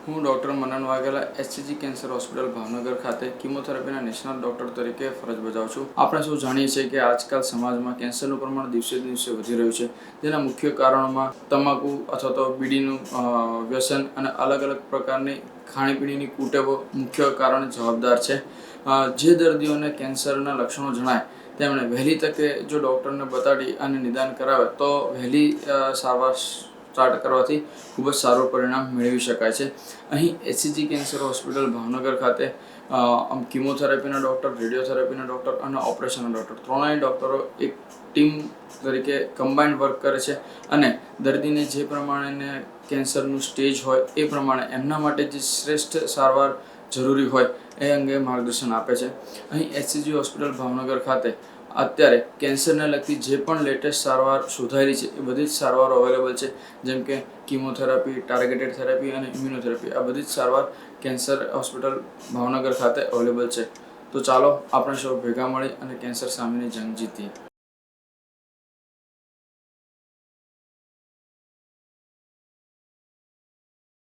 હું doctor Manan Vaghela SCG cancer hospital Bhavnagar ખાતે કીમોથેરાપીના નેશનલ ડૉક્ટર તરીકે ફરજ બજાવું છું. આપણે સૌ જાણીએ છીએ કે આજકાલ સમાજમાં કેન્સરનું પ્રમાણ દિવસે દિવસે વધી રહ્યું છે. જેના મુખ્ય કારણોમાં તમાકુ અથવા તો બીડીનું વ્યસન અને અલગ અલગ પ્રકારની ખાણીપીણીની કુટેવો મુખ્ય કારણ જવાબદાર છે. જે દર્દીઓને કેન્સરના લક્ષણો જણાય તેમણે વહેલી તકે જો ડૉક્ટરને બતાડી અને નિદાન કરાવે તો વહેલી સારવાર સ્ટાર્ટ કરવાથી ખૂબ જ સારું પરિણામ મેળવી શકાય છે. અહીં એસસીજી કેન્સર હોસ્પિટલ ભાવનગર ખાતે કીમોથેરાપીના ડૉક્ટર, રેડિયોથેરાપીના ડૉક્ટર અને ઓપરેશનના ડૉક્ટર ત્રણેય ડૉક્ટરો એક ટીમ તરીકે કમ્બાઇન્ડ વર્ક કરે છે અને દર્દીને જે પ્રમાણે કેન્સરનું સ્ટેજ હોય એ પ્રમાણે એમના માટે જે શ્રેષ્ઠ સારવાર જરૂરી હોય એ અંગે માર્ગદર્શન આપે છે. અહીં એસસીજી હોસ્પિટલ ભાવનગર ખાતે અત્યારે કેન્સરને લગતી જે પણ લેટેસ્ટ સારવાર શોધાયેલી છે એ બધી જ સારવારો અવેલેબલ છે. જેમ કે કીમોથેરાપી, ટાર્ગેટેડ થેરાપી અને ઇમ્યુનોથેરાપી, આ બધી જ સારવાર કેન્સર હોસ્પિટલ ભાવનગર ખાતે અવેલેબલ છે. તો ચાલો આપણે સૌ ભેગા મળી અને કેન્સર સામેની જંગ જીતીએ.